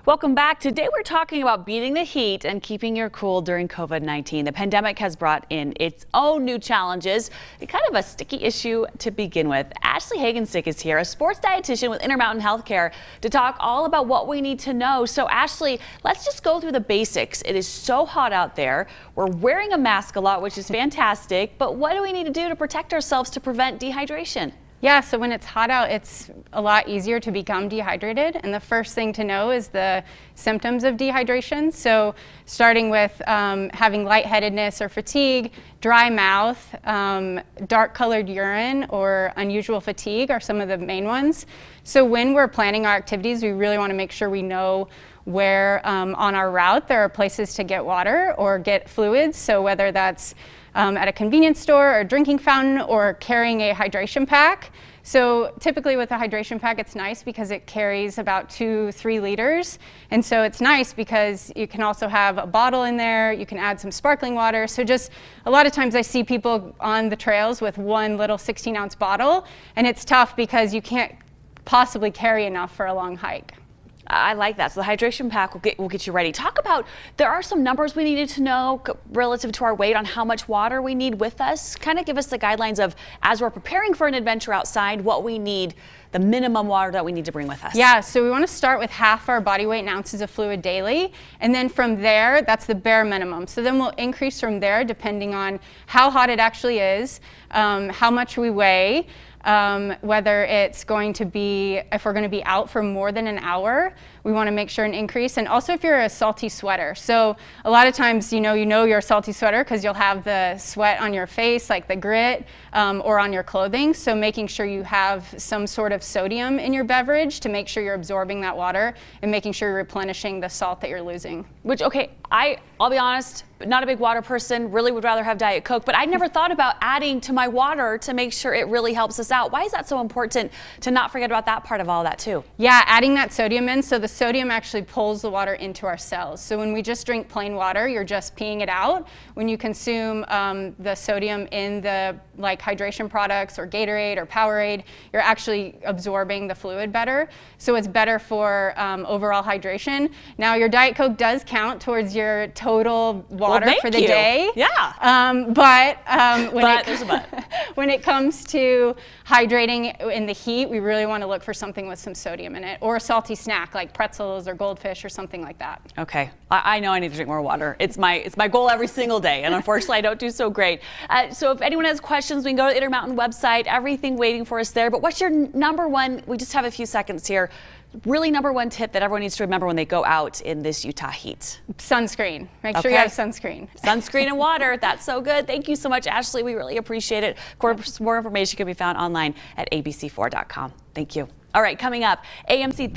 Welcome back. Today we're talking about beating the heat and keeping your cool during COVID-19. The pandemic has brought in its own new challenges, kind of a sticky issue to begin with. Ashley Hagenstick is here, a sports dietitian with Intermountain Healthcare, to talk all about what we need to know. So Ashley, let's just go through the basics. It is so hot out there. We're wearing a mask a lot, which is fantastic, but what do we need to do to protect ourselves to prevent dehydration? Yeah, so when it's hot out, it's a lot easier to become dehydrated. And the first thing to know is the symptoms of dehydration. So starting with having lightheadedness or fatigue, dry mouth, dark colored urine, or unusual fatigue are some of the main ones. So when we're planning our activities, we really want to make sure we know where on our route there are places to get water or get fluids. So whether that's at a convenience store or a drinking fountain or carrying a hydration pack. So typically with a hydration pack, it's nice because it carries about 2-3 liters. And so it's nice because you can also have a bottle in there. You can add some sparkling water. So just a lot of times I see people on the trails with one little 16-ounce bottle, and it's tough because you can't possibly carry enough for a long hike. I like that. So the hydration pack will get you ready. Talk about, there are some numbers we needed to know relative to our weight on how much water we need with us. Kind of give us the guidelines of, as we're preparing for an adventure outside, what we need, the minimum water that we need to bring with us. Yeah, so we want to start with half our body weight in ounces of fluid daily. And then from there, that's the bare minimum. So then we'll increase from there depending on how hot it actually is, how much we weigh, whether it's going to be, if we're going to be out for more than an hour, we want to make sure an increase. And also if you're a salty sweater. So a lot of times, you know you're a salty sweater because you'll have the sweat on your face, like the grit, or on your clothing. So making sure you have some sort of sodium in your beverage to make sure you're absorbing that water and making sure you're replenishing the salt that you're losing. Which, okay, I'll be honest, not a big water person, really would rather have Diet Coke, but I never thought about adding to my water to make sure it really helps us out. Why is that so important to not forget about that part of all that too? Yeah, adding that sodium in. So the sodium actually pulls the water into our cells. So when we just drink plain water, you're just peeing it out. When you consume the sodium in the hydration products or Gatorade or Powerade, you're actually absorbing the fluid better. So it's better for overall hydration. Now your Diet Coke does count towards your total water for the day. Yeah. When it comes to hydrating in the heat, we really want to look for something with some sodium in it, or a salty snack like pretzels or goldfish or something like that. Okay, I know I need to drink more water. It's my goal every single day, and unfortunately I don't do so great. So if anyone has questions, we can go to the Intermountain website, everything waiting for us there. But what's your number one, we just have a few seconds here, really number one tip that everyone needs to remember when they go out in this Utah heat? Sunscreen. Make sure you have sunscreen. Sunscreen and water. That's so good. Thank you so much, Ashley. We really appreciate it. Of course, more information can be found online at abc4.com. Thank you. All right, coming up, AMC Theater.